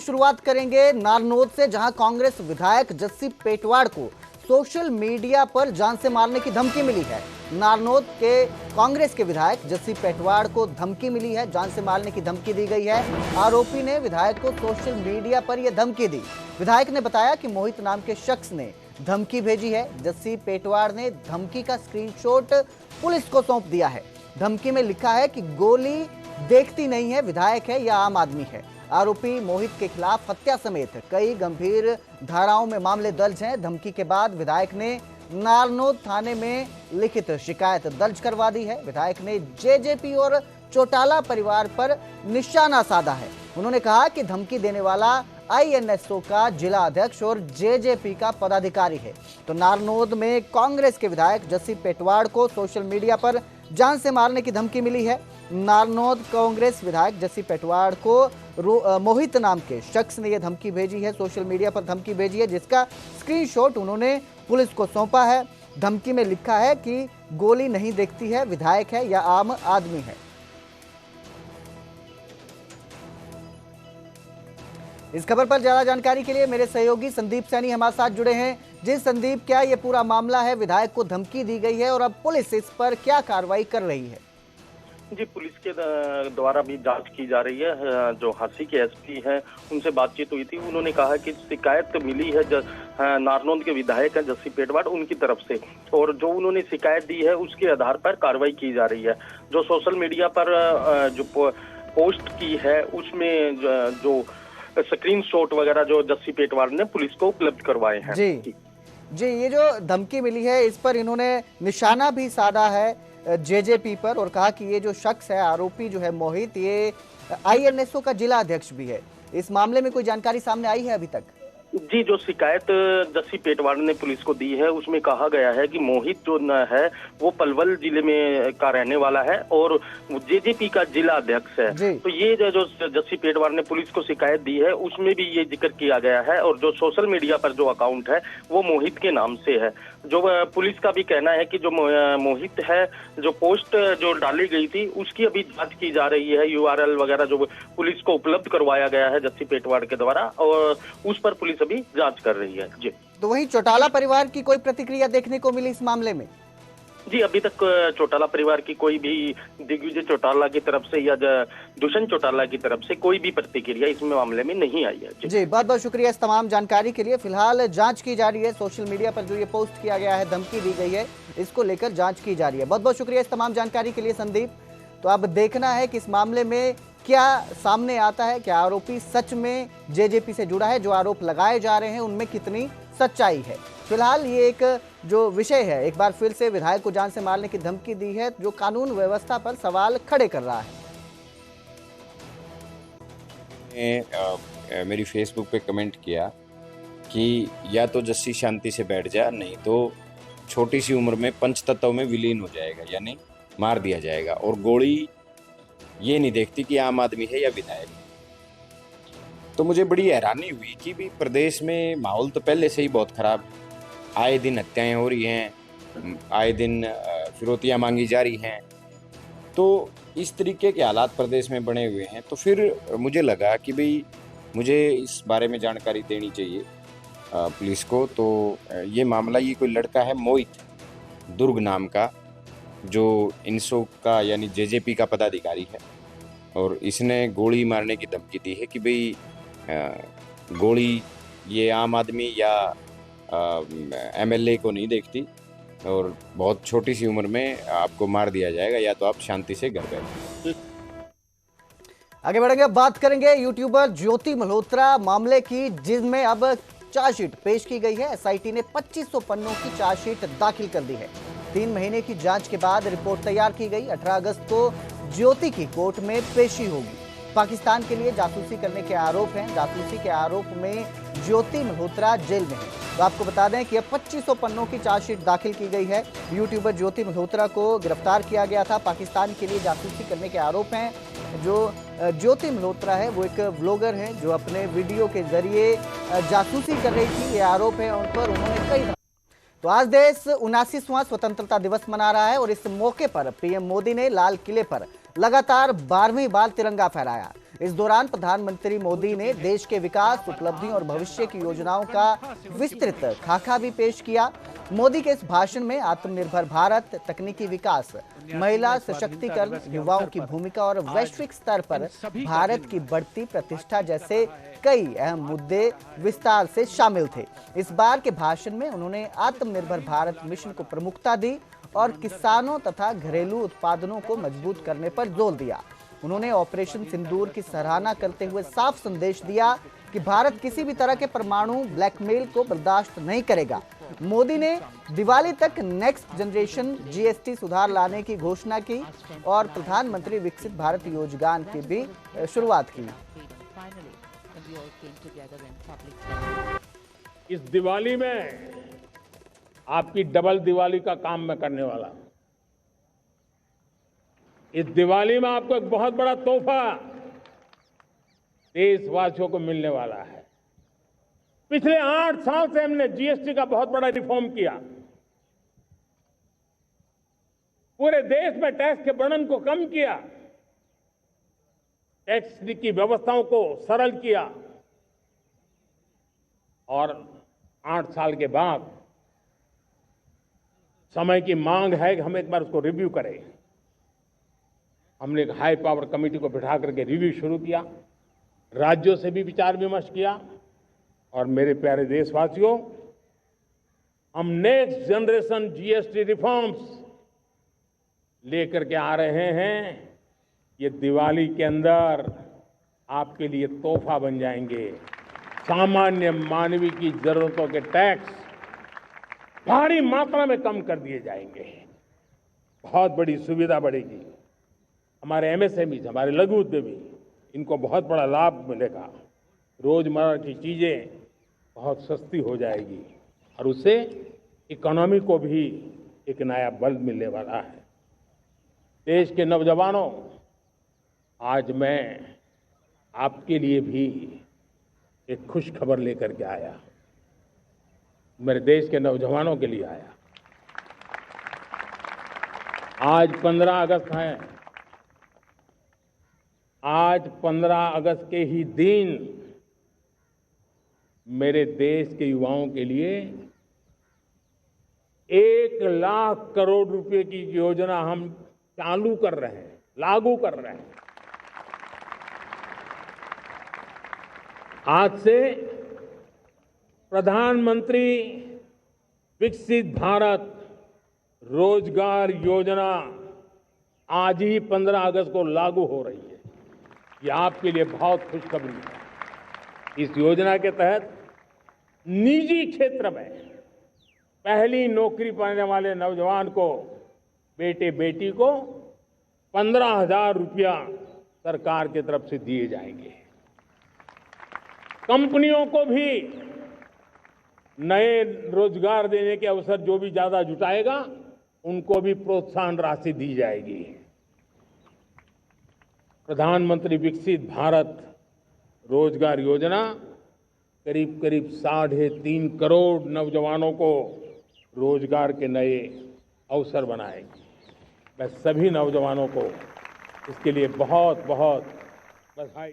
शुरुआत करेंगे नारनौद से, जहां कांग्रेस विधायक जस्सी पेटवाड़ को सोशल मीडिया पर जान से मारने की धमकी मिली है। नारनौद के कांग्रेस के विधायक जस्सी पेटवाड़ को धमकी मिली है, जान से मारने की धमकी दी गई है। आरोपी ने विधायक को सोशल मीडिया पर यह धमकी दी। विधायक ने बताया कि मोहित नाम के शख्स ने धमकी भेजी है। जस्सी पेटवाड़ ने धमकी का स्क्रीनशॉट पुलिस को सौंप दिया है। धमकी में लिखा है कि गोली देखती नहीं है, विधायक है या आम आदमी है। आरोपी मोहित के खिलाफ हत्या समेत कई गंभीर धाराओं में मामले दर्ज हैं। धमकी के बाद विधायक ने नारनौद थाने में लिखित शिकायत दर्ज करवा दी है। विधायक ने जेजेपी और चौटाला परिवार पर निशाना साधा है। उन्होंने कहा कि धमकी देने वाला आईएनएसओ का जिला अध्यक्ष और जेजेपी का पदाधिकारी है। तो नारनौद में कांग्रेस के विधायक जस्सी पेटवाड़ को सोशल मीडिया पर जान से मारने की धमकी मिली है। नारनौद कांग्रेस विधायक जस्सी पेटवाड़ को मोहित नाम के शख्स ने यह धमकी भेजी है, सोशल मीडिया पर धमकी भेजी है, जिसका स्क्रीनशॉट उन्होंने पुलिस को सौंपा है। धमकी में लिखा है कि गोली नहीं देखती है, विधायक है या आम आदमी है। इस खबर पर ज्यादा जानकारी के लिए मेरे सहयोगी संदीप सैनी हमारे साथ जुड़े हैं। जी संदीप, क्या ये पूरा मामला है? विधायक को धमकी दी गई है और अब पुलिस इस पर क्या कार्रवाई कर रही है? जी, पुलिस के द्वारा भी जांच की जा रही है। जो हांसी के एसपी हैं उनसे बातचीत हुई थी। उन्होंने कहा कि शिकायत मिली है नारनौद के विधायक हैं जस्सी पेटवाड़, उनकी तरफ से, और जो उन्होंने शिकायत दी है उसके आधार पर कार्रवाई की जा रही है। जो सोशल मीडिया पर जो पोस्ट की है उसमें जो स्क्रीनशॉट वगैरह जो जस्सी पेटवाड़ ने पुलिस को उपलब्ध करवाए हैं। जी, ये जो धमकी मिली है इस पर इन्होंने निशाना भी साधा है जेजेपी पर और कहा कि ये जो शख्स है, आरोपी जो है मोहित, ये आईएनएसओ का जिला अध्यक्ष भी है। इस मामले में कोई जानकारी सामने आई है अभी तक? जी, जो शिकायत जस्सी पेटवाड़ ने पुलिस को दी है उसमें कहा गया है कि मोहित जो है वो पलवल जिले में का रहने वाला है और जेजेपी का जिला अध्यक्ष है। तो ये जो जस्सी पेटवाड़ ने पुलिस को शिकायत दी है उसमें भी ये जिक्र किया गया है, और जो सोशल मीडिया पर जो अकाउंट है वो मोहित के नाम से है। जो पुलिस का भी कहना है कि जो मोहित है, जो पोस्ट जो डाली गई थी उसकी अभी जांच की जा रही है। यूआरएल वगैरह जो पुलिस को उपलब्ध करवाया गया है जस्सी पेटवाड़ के द्वारा, और उस पर पुलिस अभी जांच कर रही है। जी, तो वहीं चौटाला परिवार की कोई प्रतिक्रिया देखने को मिली इस मामले में? जी, अभी तक चौटाला परिवार की कोई भी, दिग्विजय चौटाला की तरफ से या दुष्यंत चौटाला की तरफ से कोई भी प्रतिक्रिया इस मामले में नहीं आई है। जी, बहुत बहुत शुक्रिया इस तमाम जानकारी के लिए। फिलहाल जांच की जा रही है। सोशल मीडिया पर जो ये पोस्ट किया गया है, धमकी दी गई है, इसको लेकर जांच की जा रही है। बहुत बहुत शुक्रिया इस तमाम जानकारी के लिए संदीप। तो अब देखना है कि इस मामले में क्या सामने आता है, क्या आरोपी सच में जेजेपी से जुड़ा है, जो आरोप लगाए जा रहे हैं उनमें कितनी सच्चाई है। फिलहाल ये एक जो विषय है, एक बार फिर से विधायक को जान से मारने की धमकी दी है, जो कानून व्यवस्था पर सवाल खड़े कर रहा है। मेरी फेसबुक पे कमेंट किया कि या तो जस्सी शांति से बैठ जा, नहीं तो छोटी सी उम्र में पंचतत्व में विलीन हो जाएगा, यानी मार दिया जाएगा। और गोली ये नहीं देखती कि आम आदमी है या विधायक। तो मुझे बड़ी हैरानी हुई कि भी प्रदेश में माहौल तो पहले से ही बहुत खराब है। आए दिन हत्याएं हो रही हैं, आए दिन फिरौतियाँ मांगी जा रही हैं। तो इस तरीके के हालात प्रदेश में बने हुए हैं। तो फिर मुझे लगा कि भाई मुझे इस बारे में जानकारी देनी चाहिए पुलिस को। तो ये मामला, ये कोई लड़का है मोहित दुर्ग नाम का, जो इनसो का यानी जेजेपी का पदाधिकारी है, और इसने गोली मारने की धमकी दी है कि भाई गोली ये आम आदमी या एमएलए को नहीं देखती, और बहुत छोटी सी उम्र में आपको मार दिया जाएगा, या तो आप शांति से घर बैठिए। आगे बढ़ेंगे, बात करेंगे यूट्यूबर ज्योति मल्होत्रा मामले की, जिसमें अब चार्जशीट पेश की गई है। एसआईटी ने 2500 पन्नों की चार्जशीट दाखिल कर दी है। 3 महीने की जांच के बाद रिपोर्ट तैयार की गई। 18 अगस्त को ज्योति की कोर्ट में पेशी होगी। पाकिस्तान के लिए जासूसी करने के आरोप हैं। जासूसी के आरोप में ज्योति मल्होत्रा जेल में है। तो आपको बता दें कि अब 2500 पन्नों की चार्जशीट दाखिल की गई है। यूट्यूबर ज्योति मल्होत्रा को गिरफ्तार किया गया था। पाकिस्तान के लिए जासूसी करने के आरोप हैं। जो ज्योति मल्होत्रा है वो एक व्लॉगर है, जो अपने वीडियो के जरिए जासूसी कर रही थी। ये आरोप है उन पर। उन्होंने कई तो आज देश 79वां स्वतंत्रता दिवस मना रहा है और इस मौके पर पीएम मोदी ने लाल किले पर लगातार 12वीं बार तिरंगा फहराया। इस दौरान प्रधानमंत्री मोदी ने देश के विकास, उपलब्धियों और भविष्य की योजनाओं का विस्तृत खाका भी पेश किया। मोदी के इस भाषण में आत्मनिर्भर भारत, तकनीकी विकास, महिला सशक्तिकरण, युवाओं की भूमिका और वैश्विक स्तर पर भारत की बढ़ती प्रतिष्ठा जैसे कई अहम मुद्दे विस्तार से शामिल थे। इस बार के भाषण में उन्होंने आत्मनिर्भर भारत मिशन को प्रमुखता दी और किसानों तथा घरेलू उत्पादनों को मजबूत करने पर जोर दिया। उन्होंने ऑपरेशन सिंदूर की सराहना करते हुए साफ संदेश दिया कि भारत किसी भी तरह के परमाणु ब्लैकमेल को बर्दाश्त नहीं करेगा। मोदी ने दिवाली तक नेक्स्ट जनरेशन जीएसटी सुधार लाने की घोषणा की और प्रधानमंत्री विकसित भारत योजना की भी शुरुआत की। इस दिवाली में आपकी डबल दिवाली का काम मैं करने वाला हूं। इस दिवाली में आपको एक बहुत बड़ा तोहफा देशवासियों को मिलने वाला है। पिछले 8 साल से हमने जीएसटी का बहुत बड़ा रिफॉर्म किया। पूरे देश में टैक्स के बर्डन को कम किया, टैक्स की व्यवस्थाओं को सरल किया और 8 साल के बाद समय की मांग है कि हम एक बार उसको रिव्यू करें। हमने एक हाई पावर कमेटी को बिठा करके रिव्यू शुरू किया, राज्यों से भी विचार विमर्श किया और मेरे प्यारे देशवासियों, हम नेक्स्ट जनरेशन जीएसटी रिफॉर्म्स लेकर के आ रहे हैं। ये दिवाली के अंदर आपके लिए तोहफा बन जाएंगे। सामान्य मानवीय की जरूरतों के टैक्स भारी मात्रा में कम कर दिए जाएंगे। बहुत बड़ी सुविधा बढ़ेगी। हमारे एमएसएमई, हमारे लघु उद्यमी, इनको बहुत बड़ा लाभ मिलेगा। रोजमर्रा की चीजें बहुत सस्ती हो जाएगी और उससे इकोनॉमी को भी एक नया बल मिलने वाला है। देश के नौजवानों, आज मैं आपके लिए भी एक खुश खबर लेकर के आया। मेरे देश के नौजवानों के लिए आया। आज 15 अगस्त है। आज 15 अगस्त के ही दिन मेरे देश के युवाओं के लिए 1 लाख करोड़ रुपए की योजना हम चालू कर रहे हैं, लागू कर रहे हैं। आज से प्रधानमंत्री विकसित भारत रोजगार योजना आज ही 15 अगस्त को लागू हो रही है। ये आपके लिए बहुत खुशखबरी है। इस योजना के तहत निजी क्षेत्र में पहली नौकरी पाने वाले नौजवान को, बेटे बेटी को 15,000 रुपया सरकार की तरफ से दिए जाएंगे। कंपनियों को भी नए रोजगार देने के अवसर जो भी ज्यादा जुटाएगा, उनको भी प्रोत्साहन राशि दी जाएगी। प्रधानमंत्री विकसित भारत रोजगार योजना करीब करीब 3.5 करोड़ नौजवानों को रोजगार के नए अवसर बनाएगी। मैं सभी नौजवानों को इसके लिए बहुत बहुत बधाई